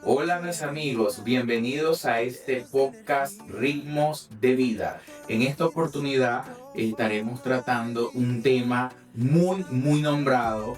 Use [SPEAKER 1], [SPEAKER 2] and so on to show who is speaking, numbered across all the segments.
[SPEAKER 1] Hola mis amigos, bienvenidos a este podcast Ritmos de Vida. En esta oportunidad estaremos tratando un tema muy nombrado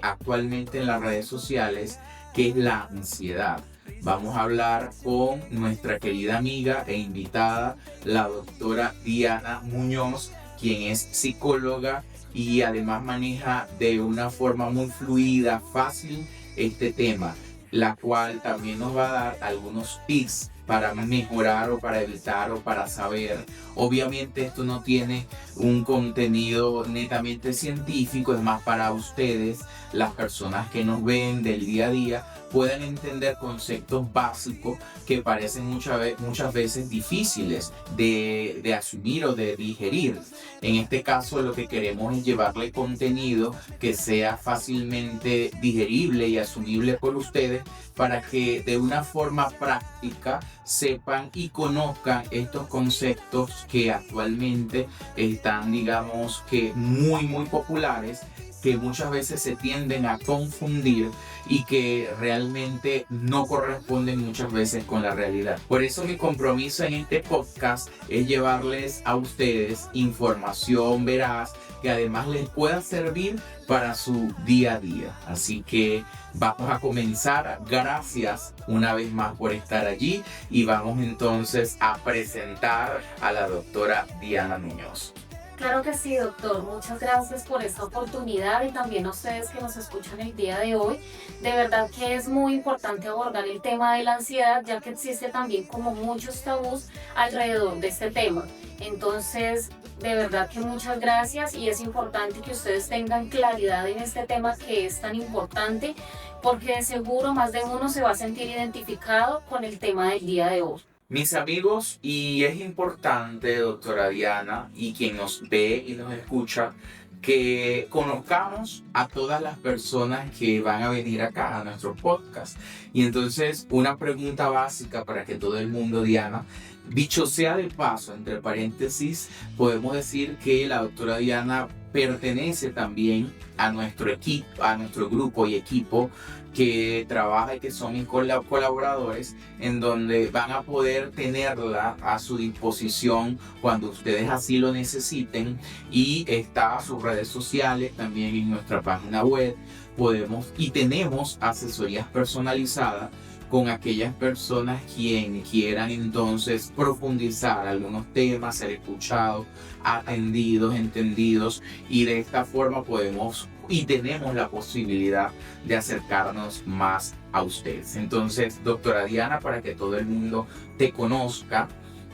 [SPEAKER 1] actualmente en las redes sociales, que es la ansiedad. Vamos a hablar con nuestra querida amiga e invitada, la doctora Diana Muñoz, quien es psicóloga y además maneja de una forma muy fluida, fácil este tema, la cual también nos va a dar algunos tips para mejorar o para evitar o para saber. Obviamente esto no tiene un contenido netamente científico, es más para ustedes, las personas que nos ven del día a día, puedan entender conceptos básicos que parecen muchas veces difíciles de asumir o de digerir. En este caso lo que queremos es llevarle contenido que sea fácilmente digerible y asumible por ustedes, para que de una forma práctica sepan y conozcan estos conceptos que actualmente están, digamos que muy populares, que muchas veces se tienden a confundir y que realmente no corresponden muchas veces con la realidad. Por eso mi compromiso en este podcast es llevarles a ustedes información veraz que además les pueda servir para su día a día. Así que vamos a comenzar. Gracias una vez más por estar allí y vamos entonces a presentar a la doctora Diana Muñoz.
[SPEAKER 2] Claro que sí, doctor. Muchas gracias por esta oportunidad y también a ustedes que nos escuchan el día de hoy. De verdad que es muy importante abordar el tema de la ansiedad, ya que existe también como muchos tabús alrededor de este tema. Entonces, de verdad que muchas gracias y es importante que ustedes tengan claridad en este tema que es tan importante, porque de seguro más de uno se va a sentir identificado con el tema del día de hoy.
[SPEAKER 1] Mis amigos, y es importante, doctora Diana, y quien nos ve y nos escucha, que conozcamos a todas las personas que van a venir acá a nuestro podcast. Y entonces, una pregunta básica para que todo el mundo, Diana, dicho sea de paso, entre paréntesis, podemos decir que la doctora Diana pertenece también a nuestro equipo, a nuestro grupo y equipo que trabaja y que son mis colaboradores, en donde van a poder tenerla a su disposición cuando ustedes así lo necesiten, y está a sus redes sociales, también en nuestra página web. Podemos y tenemos asesorías personalizadas con aquellas personas quienes quieran entonces profundizar algunos temas, ser escuchados, atendidos, entendidos, y de esta forma podemos y tenemos la posibilidad de acercarnos más a ustedes. Entonces, doctora Diana, para que todo el mundo te conozca,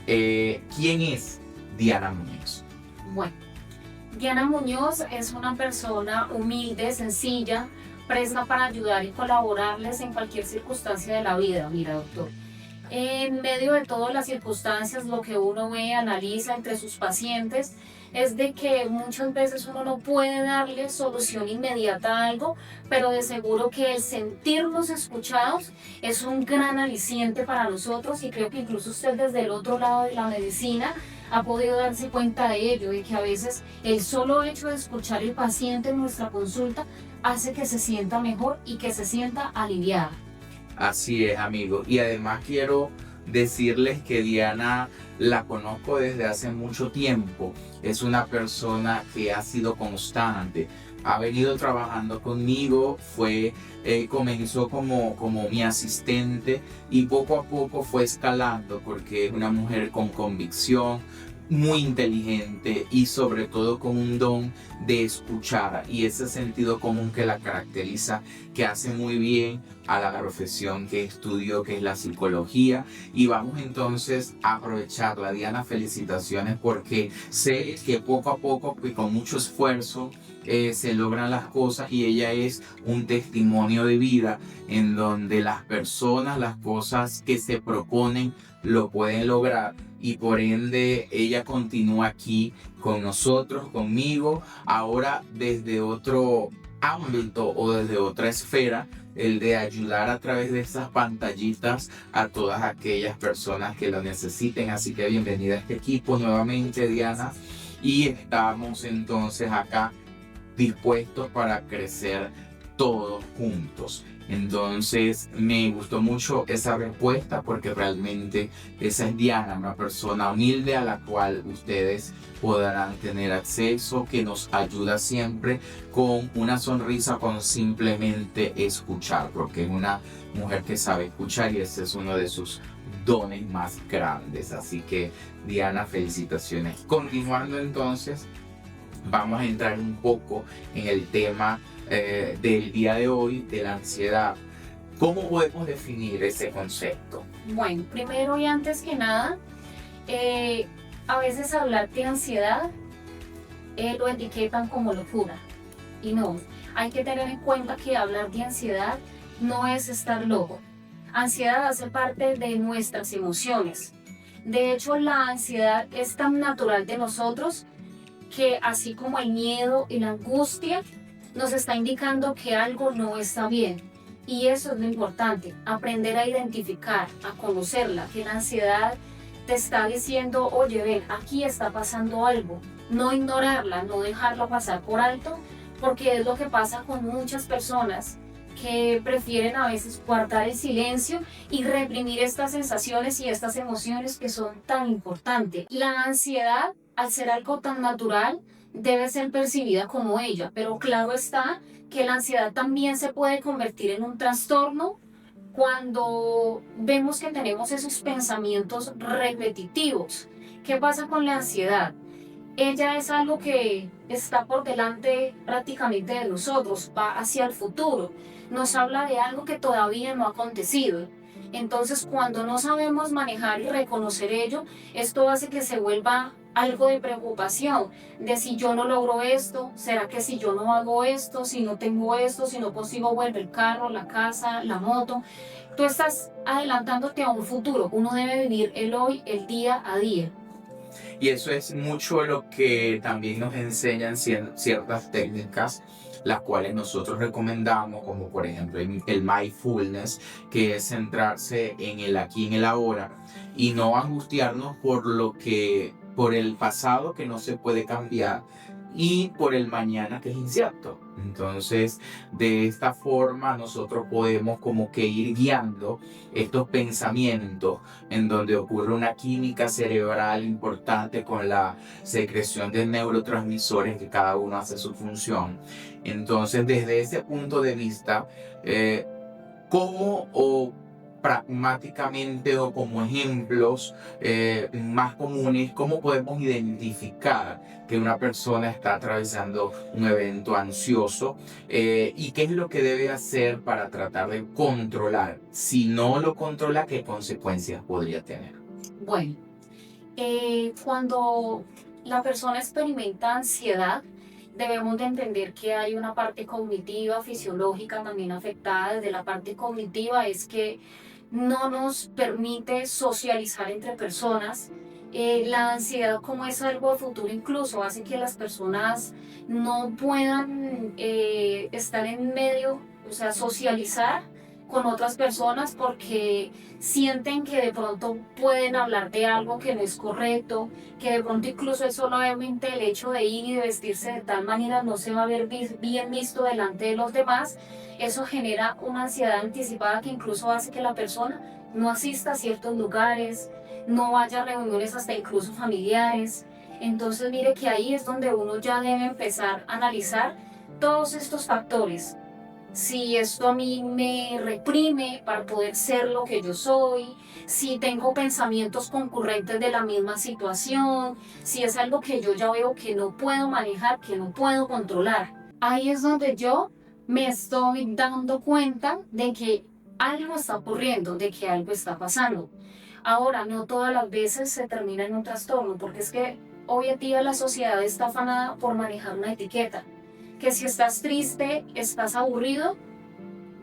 [SPEAKER 1] ¿quién es Diana Muñoz?
[SPEAKER 2] Bueno, Diana Muñoz es una persona humilde, sencilla, presta para ayudar y colaborarles en cualquier circunstancia de la vida. Mira, doctor, en medio de todas las circunstancias, lo que uno ve, analiza entre sus pacientes, es de que muchas veces uno no puede darle solución inmediata a algo, pero de seguro que el sentirnos escuchados es un gran aliciente para nosotros, y creo que incluso usted desde el otro lado de la medicina ha podido darse cuenta de ello, de que a veces el solo hecho de escuchar al paciente en nuestra consulta hace que se sienta mejor y que se sienta aliviada.
[SPEAKER 1] Así es, amigo. Y además quiero decirles que Diana la conozco desde hace mucho tiempo. Es una persona que ha sido constante. Ha venido trabajando conmigo, comenzó como mi asistente y poco a poco fue escalando, porque es una mujer con convicción, muy inteligente y sobre todo con un don de escuchar y ese sentido común que la caracteriza, que hace muy bien a la profesión que estudió, que es la psicología. Y vamos entonces a aprovecharla. Diana, felicitaciones, porque sé que poco a poco y con mucho esfuerzo se logran las cosas, y ella es un testimonio de vida en donde las personas, las cosas que se proponen, lo pueden lograr, y por ende ella continúa aquí con nosotros, conmigo, ahora desde otro ámbito o desde otra esfera, el de ayudar a través de esas pantallitas a todas aquellas personas que lo necesiten. Así que bienvenida a este equipo nuevamente, Diana, y estamos entonces acá dispuestos para crecer todos juntos. Entonces me gustó mucho esa respuesta porque realmente esa es Diana, una persona humilde a la cual ustedes podrán tener acceso, que nos ayuda siempre con una sonrisa, con simplemente escuchar, porque es una mujer que sabe escuchar y ese es uno de sus dones más grandes. Así que Diana, felicitaciones. Continuando entonces, vamos a entrar un poco en el tema del día de hoy, de la ansiedad. ¿Cómo podemos definir ese concepto?
[SPEAKER 2] Bueno, primero y antes que nada, a veces hablar de ansiedad lo etiquetan como locura. Y no, hay que tener en cuenta que hablar de ansiedad no es estar loco. Ansiedad hace parte de nuestras emociones. De hecho, la ansiedad es tan natural de nosotros que así como el miedo y la angustia nos está indicando que algo no está bien. Y eso es lo importante, aprender a identificar, a conocerla, que la ansiedad te está diciendo, oye, ven, aquí está pasando algo. No ignorarla, no dejarlo pasar por alto, porque es lo que pasa con muchas personas que prefieren a veces guardar el silencio y reprimir estas sensaciones y estas emociones que son tan importantes. La ansiedad, al ser algo tan natural, debe ser percibida como ella, pero claro está que la ansiedad también se puede convertir en un trastorno cuando vemos que tenemos esos pensamientos repetitivos. ¿Qué pasa con la ansiedad? Ella es algo que está por delante prácticamente de nosotros, va hacia el futuro, nos habla de algo que todavía no ha acontecido. Entonces, cuando no sabemos manejar y reconocer ello, esto hace que se vuelva algo de preocupación, de si yo no logro esto, será que si yo no hago esto, si no tengo esto, si no consigo vuelve el carro, la casa, la moto. Tú estás adelantándote a un futuro, uno debe vivir el hoy, el día a día.
[SPEAKER 1] Y eso es mucho lo que también nos enseñan ciertas técnicas, las cuales nosotros recomendamos, como por ejemplo el mindfulness, que es centrarse en el aquí, en el ahora, y no angustiarnos por el pasado que no se puede cambiar y por el mañana que es incierto. Entonces, de esta forma nosotros podemos como que ir guiando estos pensamientos en donde ocurre una química cerebral importante con la secreción de neurotransmisores que cada uno hace su función. Entonces, desde ese punto de vista, ¿cómo o pragmáticamente o como ejemplos más comunes, cómo podemos identificar que una persona está atravesando un evento ansioso y qué es lo que debe hacer para tratar de controlar? Si no lo controla, ¿qué consecuencias podría tener?
[SPEAKER 2] Bueno, cuando la persona experimenta ansiedad, debemos de entender que hay una parte cognitiva, fisiológica también afectada. Desde la parte cognitiva es que no nos permite socializar entre personas. La ansiedad, como es algo de futuro, incluso hace que las personas no puedan estar en medio, o sea, socializar con otras personas porque sienten que de pronto pueden hablar de algo que no es correcto, que de pronto incluso es solamente el hecho de ir y de vestirse de tal manera no se va a ver bien visto delante de los demás. Eso genera una ansiedad anticipada que incluso hace que la persona no asista a ciertos lugares, no vaya a reuniones hasta incluso familiares. Entonces mire que ahí es donde uno ya debe empezar a analizar todos estos factores. Si esto a mí me reprime para poder ser lo que yo soy, si tengo pensamientos concurrentes de la misma situación, si es algo que yo ya veo que no puedo manejar, que no puedo controlar. Ahí es donde yo me estoy dando cuenta de que algo está ocurriendo, de que algo está pasando. Ahora, no todas las veces se termina en un trastorno, porque es que hoy en día la sociedad está afanada por manejar una etiqueta, que si estás triste, estás aburrido,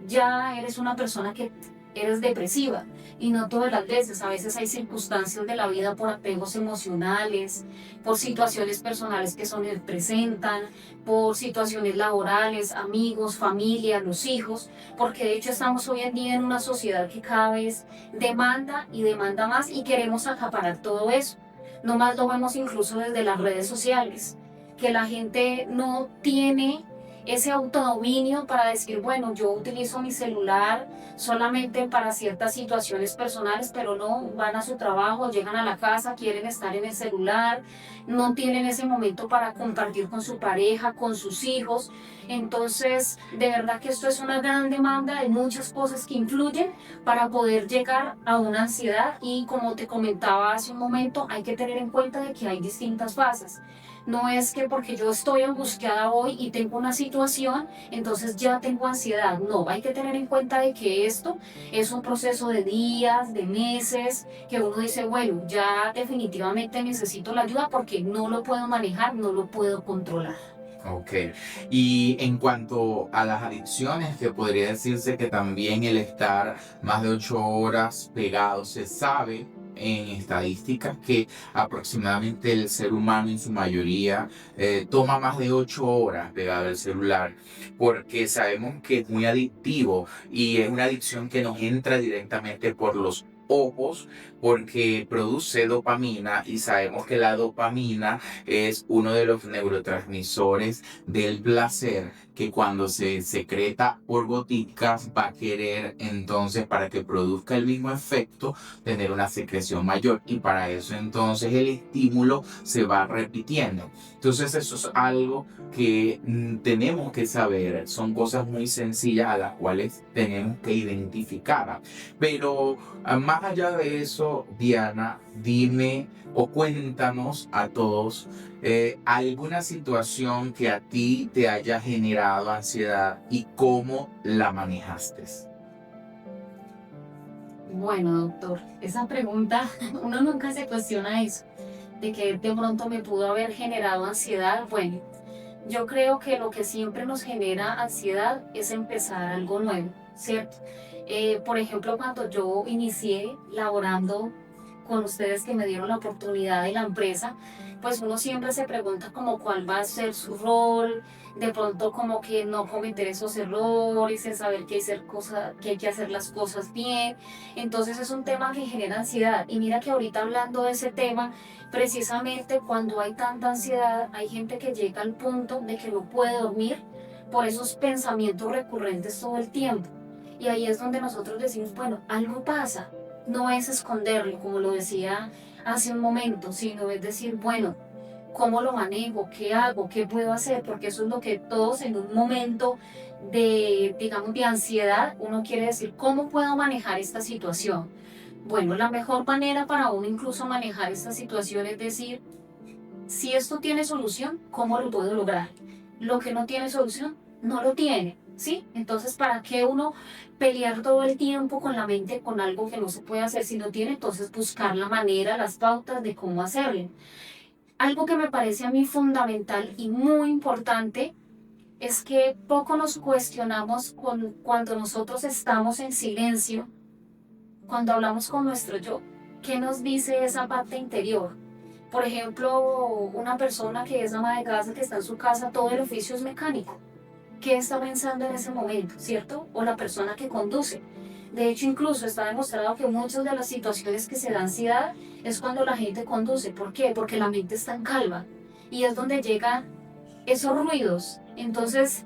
[SPEAKER 2] ya eres una persona que eres depresiva. Y no todas las veces, a veces hay circunstancias de la vida por apegos emocionales, por situaciones personales que se nos presentan, por situaciones laborales, amigos, familia, los hijos, porque de hecho estamos hoy en día en una sociedad que cada vez demanda y demanda más y queremos acaparar todo eso. No más lo vemos incluso desde las redes sociales, que la gente no tiene ese autodominio para decir, bueno, yo utilizo mi celular solamente para ciertas situaciones personales, pero no, van a su trabajo, llegan a la casa, quieren estar en el celular, no tienen ese momento para compartir con su pareja, con sus hijos. Entonces, de verdad que esto es una gran demanda de muchas cosas que influyen para poder llegar a una ansiedad, y como te comentaba hace un momento, hay que tener en cuenta de que hay distintas fases. No es que porque yo estoy angustiada hoy y tengo una situación, entonces ya tengo ansiedad. No, hay que tener en cuenta de que esto es un proceso de días, de meses, que uno dice, bueno, ya definitivamente necesito la ayuda porque no lo puedo manejar, no lo puedo controlar.
[SPEAKER 1] Ok. Y en cuanto a las adicciones, que podría decirse que también el estar más de 8 horas pegado, se sabe en estadísticas que aproximadamente el ser humano en su mayoría toma más de 8 horas pegado al celular, porque sabemos que es muy adictivo y es una adicción que nos entra directamente por los ojos porque produce dopamina, y sabemos que la dopamina es uno de los neurotransmisores del placer, que cuando se secreta por goticas va a querer entonces, para que produzca el mismo efecto, tener una secreción mayor, y para eso entonces el estímulo se va repitiendo. Entonces eso es algo que tenemos que saber, son cosas muy sencillas a las cuales tenemos que identificar. Pero más allá de eso, Diana, dime o cuéntanos a todos alguna situación que a ti te haya generado ansiedad y cómo la manejaste.
[SPEAKER 2] Bueno, doctor, esa pregunta, uno nunca se cuestiona eso, de que de pronto me pudo haber generado ansiedad. Bueno, yo creo que lo que siempre nos genera ansiedad es empezar algo nuevo, ¿cierto? Por ejemplo, cuando yo inicié laborando con ustedes, que me dieron la oportunidad de la empresa, pues uno siempre se pregunta como cuál va a ser su rol, de pronto como que no cometer esos errores, en saber que hay que hacer las cosas bien. Entonces es un tema que genera ansiedad. Y mira que ahorita hablando de ese tema, precisamente cuando hay tanta ansiedad, hay gente que llega al punto de que no puede dormir por esos pensamientos recurrentes todo el tiempo. Y ahí es donde nosotros decimos, bueno, algo pasa. No es esconderlo, como lo decía hace un momento, sino es decir, bueno, ¿cómo lo manejo? ¿Qué hago? ¿Qué puedo hacer? Porque eso es lo que todos en un momento de, digamos, de ansiedad, uno quiere decir, ¿cómo puedo manejar esta situación? Bueno, la mejor manera para uno incluso manejar esta situación es decir, si esto tiene solución, ¿cómo lo puedo lograr? Lo que no tiene solución, no lo tiene, ¿sí? Entonces, ¿para qué uno pelear todo el tiempo con la mente con algo que no se puede hacer si no tiene? Entonces, buscar la manera, las pautas de cómo hacerlo. Algo que me parece a mí fundamental y muy importante es que poco nos cuestionamos cuando nosotros estamos en silencio, cuando hablamos con nuestro yo. ¿Qué nos dice esa parte interior? Por ejemplo, una persona que es ama de casa, que está en su casa, todo el oficio es mecánico. ¿Qué está pensando en ese momento, cierto? O la persona que conduce. De hecho, incluso está demostrado que muchas de las situaciones que se da ansiedad es cuando la gente conduce. ¿Por qué? Porque la mente está en calma y es donde llegan esos ruidos. Entonces,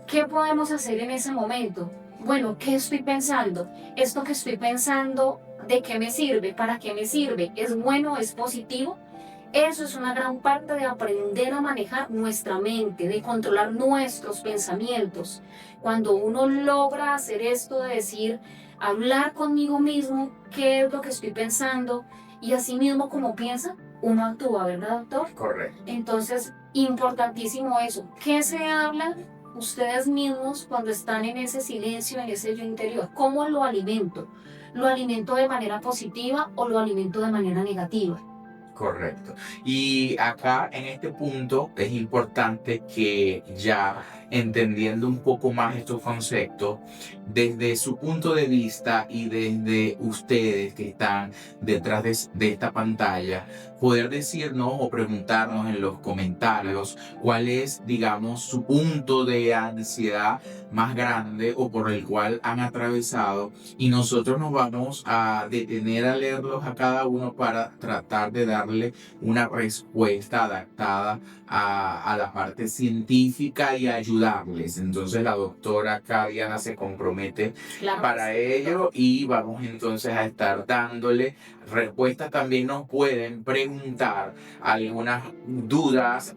[SPEAKER 2] ¿qué podemos hacer en ese momento? Bueno, ¿qué estoy pensando? Esto que estoy pensando, ¿de qué me sirve? ¿Para qué me sirve? ¿Es bueno? ¿Es positivo? Eso es una gran parte de aprender a manejar nuestra mente, de controlar nuestros pensamientos. Cuando uno logra hacer esto de decir, hablar conmigo mismo, qué es lo que estoy pensando, y así mismo como piensa, uno actúa, ¿verdad, doctor?
[SPEAKER 1] Correcto.
[SPEAKER 2] Entonces, importantísimo eso. ¿Qué se habla ustedes mismos cuando están en ese silencio, en ese yo interior? ¿Cómo lo alimento? ¿Lo alimento de manera positiva o lo alimento de manera negativa?
[SPEAKER 1] Correcto. Y acá en este punto es importante que, ya entendiendo un poco más estos conceptos, desde su punto de vista y desde ustedes que están detrás de esta pantalla, poder decirnos o preguntarnos en los comentarios cuál es, digamos, su punto de ansiedad más grande o por el cual han atravesado, y nosotros nos vamos a detener a leerlos a cada uno para tratar de darle una respuesta adaptada a la parte científica y ayudar ayudarles. Entonces la doctora acá, Diana, se compromete para ello y vamos entonces a estar dándole respuestas. También nos pueden preguntar algunas dudas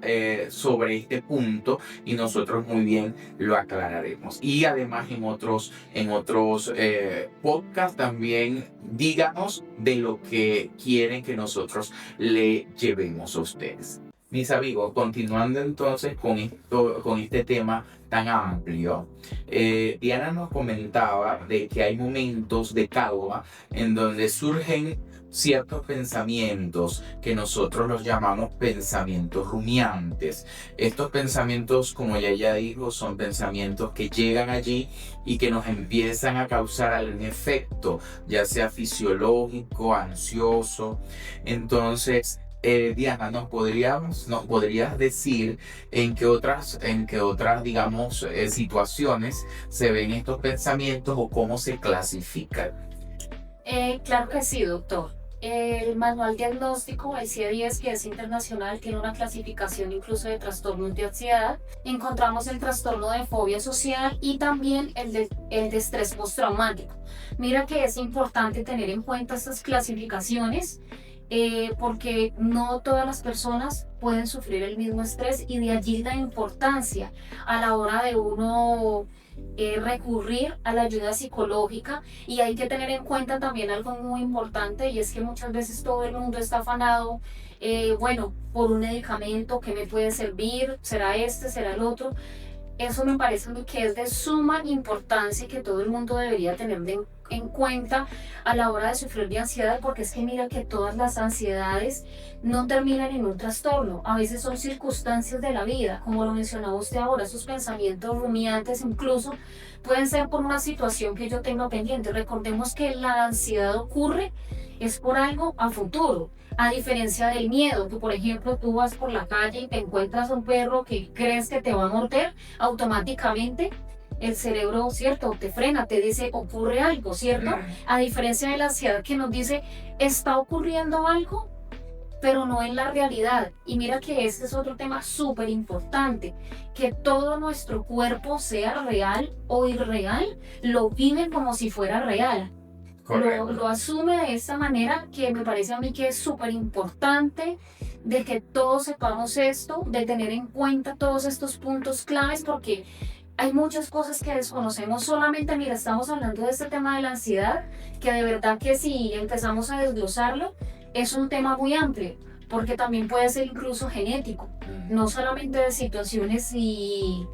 [SPEAKER 1] sobre este punto y nosotros muy bien lo aclararemos. Y además en otros podcasts también díganos de lo que quieren que nosotros le llevemos a ustedes. Mis amigos, continuando entonces con este tema tan amplio, Diana nos comentaba de que hay momentos de calma en donde surgen ciertos pensamientos que nosotros los llamamos pensamientos rumiantes. Estos pensamientos, como ella dijo, son pensamientos que llegan allí y que nos empiezan a causar algún efecto, ya sea fisiológico, ansioso. Entonces, Diana, ¿nos podrías decir en qué otras, digamos, situaciones se ven estos pensamientos o cómo se clasifican?
[SPEAKER 2] Claro que sí, doctor. El manual diagnóstico, el CIE-10, que es internacional, tiene una clasificación incluso de trastornos de ansiedad. Encontramos el trastorno de fobia social y también el de estrés postraumático. Mira que es importante tener en cuenta estas clasificaciones porque no todas las personas pueden sufrir el mismo estrés, y de allí la importancia a la hora de uno recurrir a la ayuda psicológica. Y hay que tener en cuenta también algo muy importante, y es que muchas veces todo el mundo está afanado, bueno, por un medicamento que me puede servir, será este, será el otro. Eso me parece que es de suma importancia y que todo el mundo debería tener en cuenta a la hora de sufrir de ansiedad, porque es que mira que todas las ansiedades no terminan en un trastorno. A veces son circunstancias de la vida, como lo mencionaba usted ahora, esos pensamientos rumiantes incluso pueden ser por una situación que yo tengo pendiente. Recordemos que la ansiedad ocurre es por algo a futuro. A diferencia del miedo, que por ejemplo tú vas por la calle y te encuentras un perro que crees que te va a morder, automáticamente el cerebro, ¿cierto?, te frena, te dice ocurre algo, ¿cierto? A diferencia de la ansiedad, que nos dice está ocurriendo algo, pero no en la realidad. Y mira que este es otro tema súper importante, que todo nuestro cuerpo, sea real o irreal, lo vive como si fuera real. Lo asume de esta manera, que me parece a mí que es súper importante de que todos sepamos esto, de tener en cuenta todos estos puntos claves, porque hay muchas cosas que desconocemos. Solamente, mira, estamos hablando de este tema de la ansiedad, que de verdad que si empezamos a desglosarlo, es un tema muy amplio, porque también puede ser incluso genético, no solamente de situaciones y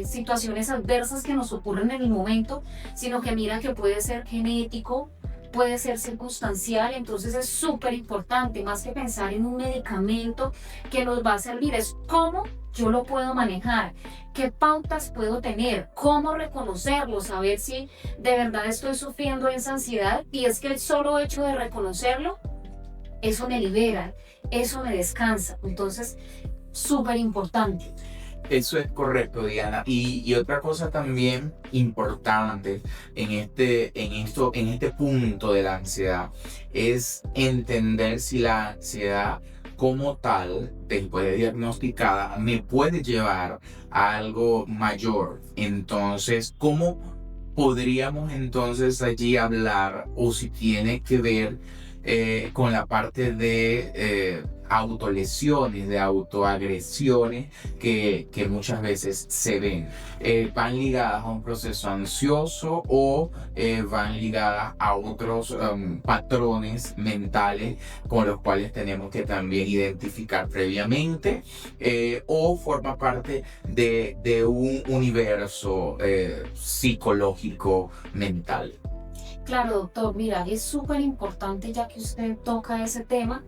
[SPEAKER 2] situaciones adversas que nos ocurren en el momento, sino que mira que puede ser genético, puede ser circunstancial. Entonces es súper importante, más que pensar en un medicamento que nos va a servir, es cómo yo lo puedo manejar, qué pautas puedo tener, cómo reconocerlo, saber si de verdad estoy sufriendo esa ansiedad. Y es que el solo hecho de reconocerlo, eso me libera, eso me descansa. Entonces, súper importante.
[SPEAKER 1] Eso es correcto, Diana. Y otra cosa también importante en este punto de la ansiedad es entender si la ansiedad como tal, después de diagnosticada, me puede llevar a algo mayor. Entonces, ¿cómo podríamos entonces allí hablar, o si tiene que ver con la parte de autolesiones, de autoagresiones que muchas veces se ven? ¿Van ligadas a un proceso ansioso o van ligadas a otros patrones mentales con los cuales tenemos que también identificar previamente, o forma parte de un universo psicológico mental?
[SPEAKER 2] Claro, doctor, mira, es súper importante ya que usted toca ese tema,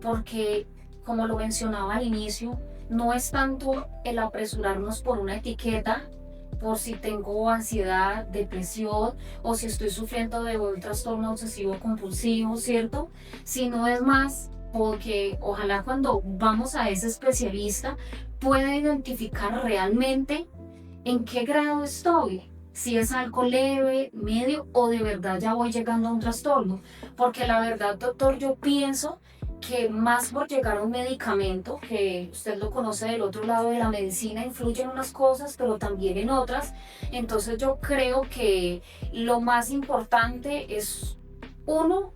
[SPEAKER 2] porque como lo mencionaba al inicio, no es tanto el apresurarnos por una etiqueta, por si tengo ansiedad, depresión, o si estoy sufriendo de un trastorno obsesivo compulsivo, ¿cierto? Sino es más porque ojalá cuando vamos a ese especialista pueda identificar realmente en qué grado estoy, si es algo leve, medio, o de verdad ya voy llegando a un trastorno. Porque la verdad, doctor, yo pienso que más por llegar a un medicamento, que usted lo conoce del otro lado de la medicina, influye en unas cosas, pero también en otras. Entonces yo creo que lo más importante es, uno,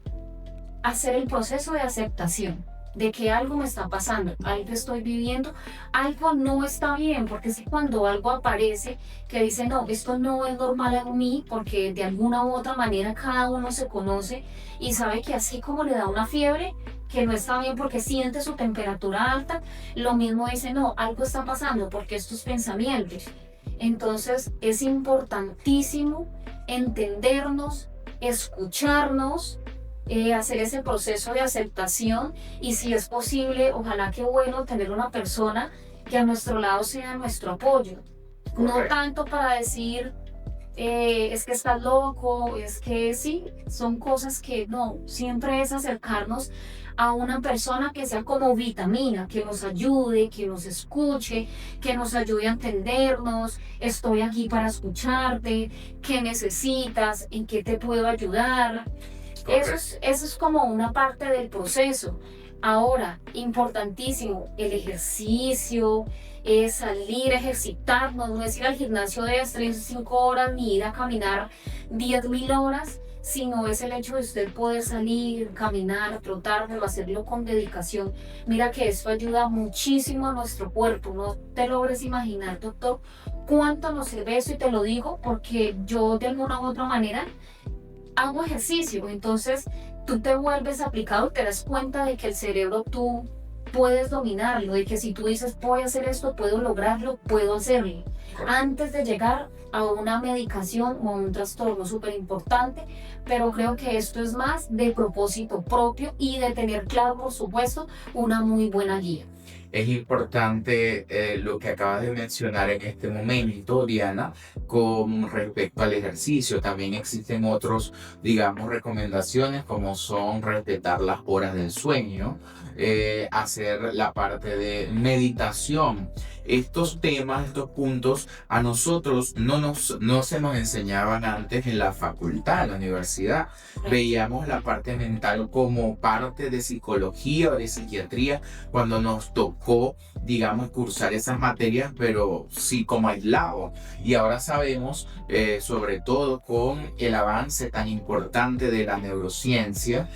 [SPEAKER 2] hacer el proceso de aceptación de que algo me está pasando, algo estoy viviendo, algo no está bien, porque es que cuando algo aparece que dice, no, esto no es normal en mí, porque de alguna u otra manera cada uno se conoce y sabe que así como le da una fiebre, que no está bien porque siente su temperatura alta, lo mismo dice, no, algo está pasando porque estos pensamientos. Entonces es importantísimo entendernos, escucharnos, hacer ese proceso de aceptación y si es posible, ojalá que bueno tener una persona que a nuestro lado sea nuestro apoyo. No
[SPEAKER 1] Correcto.
[SPEAKER 2] tanto para decir, es que estás loco, es que sí, son cosas que no, siempre es acercarnos a una persona que sea como vitamina, que nos ayude, que nos escuche, que nos ayude a entendernos, estoy aquí para escucharte, qué necesitas, en qué te puedo ayudar. Eso es como una parte del proceso. Ahora, importantísimo, el ejercicio, es salir a ejercitarnos, no es ir al gimnasio de 3 o 5 horas ni ir a caminar 10.000 horas, sino es el hecho de usted poder salir, caminar, trotar, pero hacerlo con dedicación. Mira que esto ayuda muchísimo a nuestro cuerpo, no te logres imaginar, doctor, cuánto nos sirve eso y te lo digo porque yo de alguna u otra manera hago ejercicio, entonces tú te vuelves aplicado y te das cuenta de que el cerebro tú puedes dominarlo, de que si tú dices voy a hacer esto, puedo lograrlo, puedo hacerlo, antes de llegar a una medicación o a un trastorno súper importante, pero creo que esto es más de propósito propio y de tener claro, por supuesto, una muy buena guía.
[SPEAKER 1] Es importante lo que acabas de mencionar en este momento, Diana, con respecto al ejercicio. También existen otros, digamos, recomendaciones como son respetar las horas del sueño, hacer la parte de meditación. Estos temas, estos puntos, a nosotros no se nos enseñaban antes en la facultad, en la universidad. Veíamos la parte mental como parte de psicología o de psiquiatría cuando nos tocó, digamos, cursar esas materias, pero sí como aislado. Y ahora sabemos, sobre todo con el avance tan importante de la neurociencia,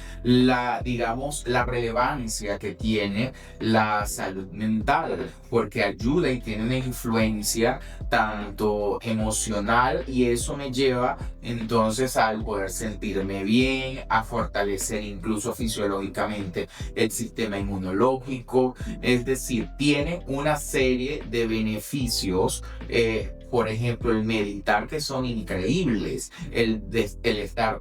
[SPEAKER 1] digamos, la relevancia que tiene la salud mental, porque ayuda y tiene una influencia tanto emocional y eso me lleva entonces al poder sentirme bien, a fortalecer incluso fisiológicamente el sistema inmunológico, es decir, tiene una serie de beneficios, por ejemplo el meditar que son increíbles, el estar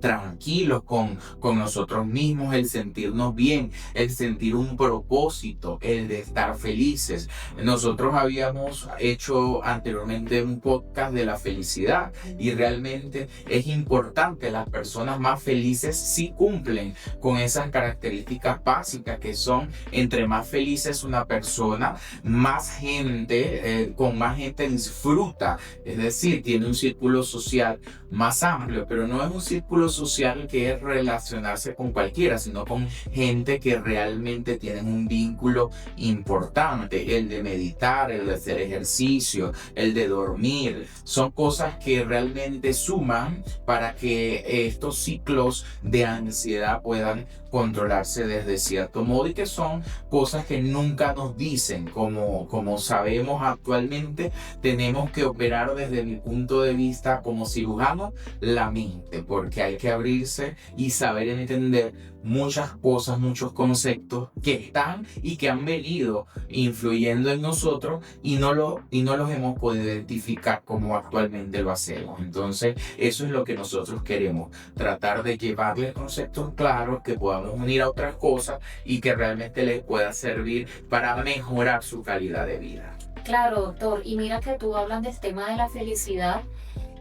[SPEAKER 1] tranquilos con nosotros mismos, el sentirnos bien, el sentir un propósito, el de estar felices. Nosotros habíamos hecho anteriormente un podcast de la felicidad y realmente es importante, las personas más felices sí cumplen con esas características básicas que son, entre más feliz es una persona, más gente, con más gente disfruta, es decir, tiene un círculo social más amplio, pero no es un círculo social que es relacionarse con cualquiera, sino con gente que realmente tienen un vínculo importante, el de meditar, el de hacer ejercicio, el de dormir, son cosas que realmente suman para que estos ciclos de ansiedad puedan controlarse desde cierto modo y que son cosas que nunca nos dicen, como sabemos actualmente, tenemos que operar desde mi punto de vista como cirujano la mente, porque hay que abrirse y saber entender muchas cosas, muchos conceptos que están y que han venido influyendo en nosotros y no los hemos podido identificar como actualmente lo hacemos. Entonces eso es lo que nosotros queremos, tratar de llevarles conceptos claros que podamos unir a otras cosas y que realmente les pueda servir para mejorar su calidad de vida.
[SPEAKER 2] Claro, doctor, y mira que tú hablas del tema de la felicidad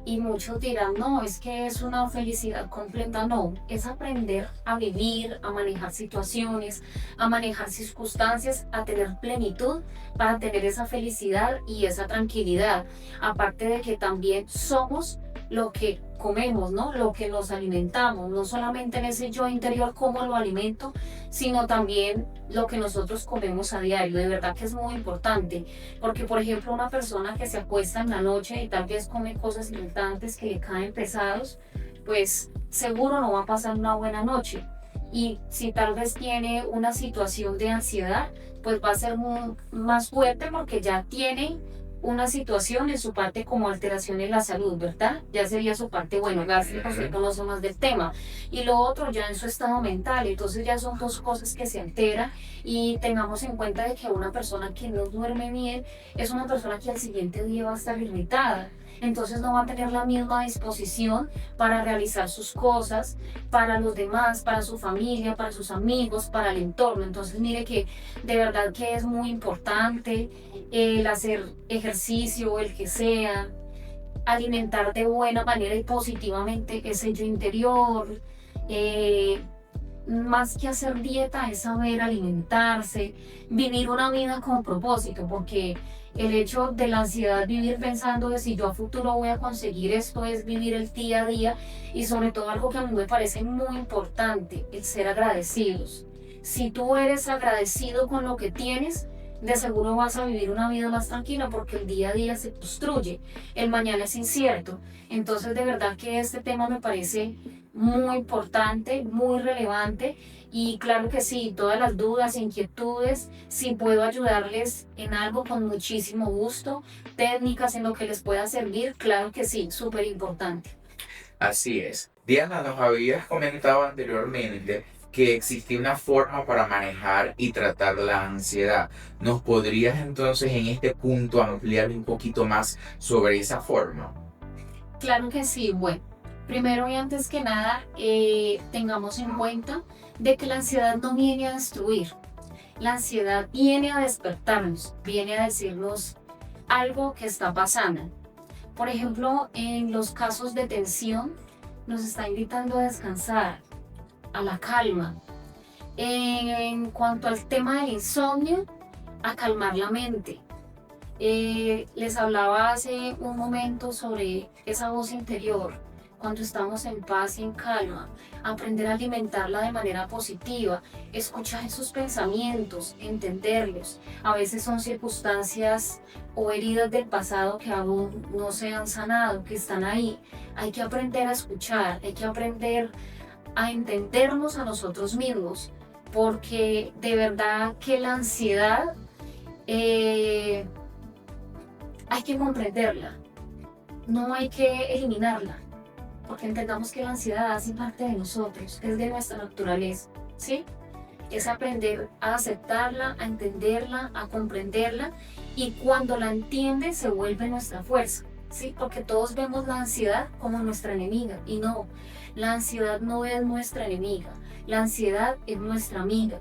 [SPEAKER 2] y muchos dirán, no, es que es una felicidad completa, no, es aprender a vivir, a manejar situaciones, a manejar circunstancias, a tener plenitud para tener esa felicidad y esa tranquilidad. Aparte de que también somos lo que comemos, ¿no? Lo que nos alimentamos, no solamente en ese yo interior cómo lo alimento, sino también lo que nosotros comemos a diario. De verdad que es muy importante, porque por ejemplo una persona que se acuesta en la noche y tal vez come cosas irritantes que le caen pesados, pues seguro no va a pasar una buena noche. Y si tal vez tiene una situación de ansiedad, pues va a ser más fuerte porque ya tiene una situación en su parte como alteración en la salud, ¿verdad? Ya sería su parte, bueno, gástrica, usted conoce más del tema. Y lo otro ya en su estado mental, entonces ya son dos cosas que se alteran y tengamos en cuenta de que una persona que no duerme bien es una persona que al siguiente día va a estar irritada. Entonces no va a tener la misma disposición para realizar sus cosas, para los demás, para su familia, para sus amigos, para el entorno. Entonces mire que de verdad que es muy importante el hacer ejercicio, el que sea, alimentar de buena manera y positivamente ese yo interior. eh, Más que hacer dieta es saber alimentarse, vivir una vida con propósito, porque el hecho de la ansiedad, vivir pensando de si yo a futuro voy a conseguir esto, es vivir el día a día y sobre todo algo que a mí me parece muy importante, el ser agradecidos. Si tú eres agradecido con lo que tienes, de seguro vas a vivir una vida más tranquila porque el día a día se construye, el mañana es incierto. Entonces de verdad que este tema me parece muy importante, muy relevante y claro que sí, todas las dudas, inquietudes, si puedo ayudarles en algo con muchísimo gusto, técnicas en lo que les pueda servir, claro que sí, súper importante.
[SPEAKER 1] Así es. Diana, nos habías comentado anteriormente que existía una forma para manejar y tratar la ansiedad. ¿Nos podrías entonces en este punto ampliar un poquito más sobre esa forma?
[SPEAKER 2] Claro que sí, bueno, primero y antes que nada, tengamos en cuenta de que la ansiedad no viene a destruir, la ansiedad viene a despertarnos, viene a decirnos algo que está pasando. Por ejemplo, en los casos de tensión, nos está invitando a descansar, a la calma. En cuanto al tema del insomnio, a calmar la mente. Les hablaba hace un momento sobre esa voz interior, cuando estamos en paz y en calma, aprender a alimentarla de manera positiva, escuchar esos pensamientos, entenderlos. A veces son circunstancias o heridas del pasado que aún no se han sanado, que están ahí. Hay que aprender a escuchar, hay que aprender a entendernos a nosotros mismos, porque de verdad que la ansiedad hay que comprenderla, no hay que eliminarla, porque entendamos que la ansiedad hace parte de nosotros, es de nuestra naturaleza, ¿sí? Es aprender a aceptarla, a entenderla, a comprenderla y cuando la entiende se vuelve nuestra fuerza, ¿sí? Porque todos vemos la ansiedad como nuestra enemiga y no, la ansiedad no es nuestra enemiga, la ansiedad es nuestra amiga.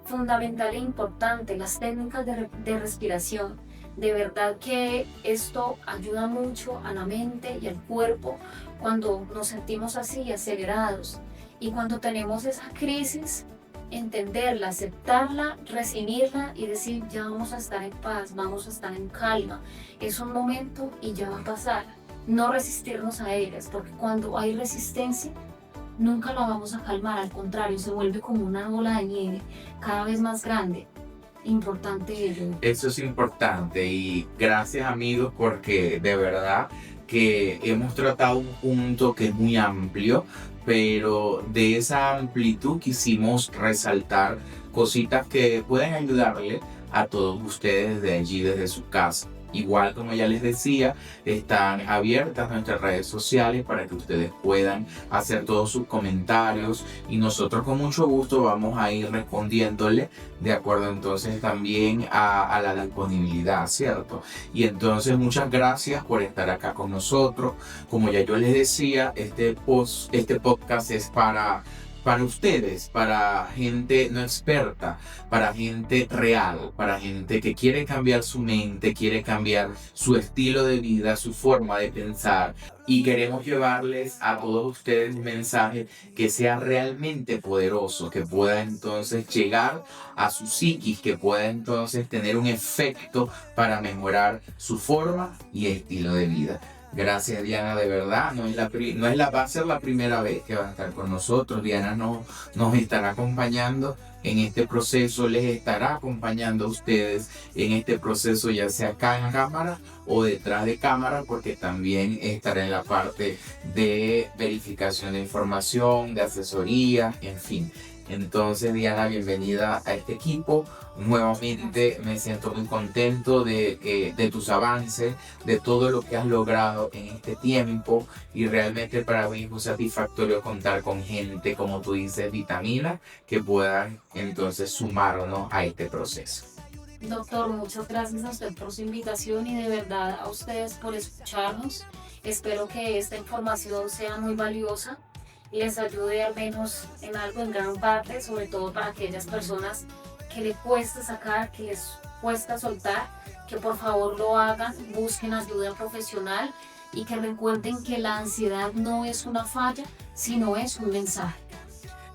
[SPEAKER 2] Fundamental e importante, las técnicas de respiración. De verdad que esto ayuda mucho a la mente y al cuerpo cuando nos sentimos así acelerados y cuando tenemos esa crisis, entenderla, aceptarla, recibirla y decir ya vamos a estar en paz, vamos a estar en calma. Es un momento y ya va a pasar. No resistirnos a ellas, porque cuando hay resistencia nunca la vamos a calmar, al contrario, se vuelve como una bola de nieve cada vez más grande. Importante ello.
[SPEAKER 1] Eso es importante y gracias amigos porque de verdad que hemos tratado un punto que es muy amplio, pero de esa amplitud quisimos resaltar cositas que pueden ayudarle a todos ustedes de allí desde su casa. Igual como ya les decía, están abiertas nuestras redes sociales para que ustedes puedan hacer todos sus comentarios y nosotros con mucho gusto vamos a ir respondiéndole de acuerdo entonces también a la disponibilidad, ¿cierto? Y entonces muchas gracias por estar acá con nosotros. Como ya yo les decía, este podcast es para ustedes, para gente no experta, para gente real, para gente que quiere cambiar su mente, quiere cambiar su estilo de vida, su forma de pensar. Y queremos llevarles a todos ustedes un mensaje que sea realmente poderoso, que pueda entonces llegar a su psiquis, que pueda entonces tener un efecto para mejorar su forma y estilo de vida. Gracias, Diana, de verdad. Va a ser la primera vez que va a estar con nosotros. Diana nos estará acompañando en este proceso, les estará acompañando a ustedes en este proceso, ya sea acá en cámara o detrás de cámara, porque también estará en la parte de verificación de información, de asesoría, en fin. Entonces, Diana, bienvenida a este equipo. Nuevamente me siento muy contento de tus avances, de todo lo que has logrado en este tiempo, y realmente para mí es muy satisfactorio contar con gente, como tú dices, vitamina, que puedan entonces sumarnos a este proceso.
[SPEAKER 2] Doctor, muchas gracias a usted por su invitación y de verdad a ustedes por escucharnos. Espero que esta información sea muy valiosa y les ayude al menos en algo, en gran parte, sobre todo para aquellas personas que les cuesta sacar, que les cuesta soltar, que por favor lo hagan, busquen ayuda profesional y que recuerden que la ansiedad no es una falla, sino es un mensaje.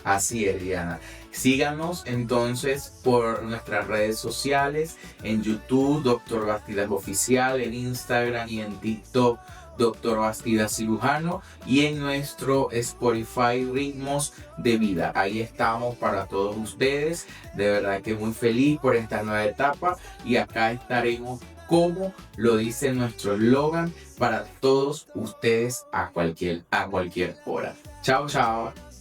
[SPEAKER 1] Así es, Diana. Síganos entonces por nuestras redes sociales, en YouTube, Dr. Bastidas Oficial, en Instagram y en TikTok, Dr. Bastidas Cirujano, y en nuestro Spotify Ritmos de Vida. Ahí estamos para todos ustedes. De verdad que muy feliz por esta nueva etapa, y acá estaremos, como lo dice nuestro eslogan, para todos ustedes a cualquier hora. Chao, chao.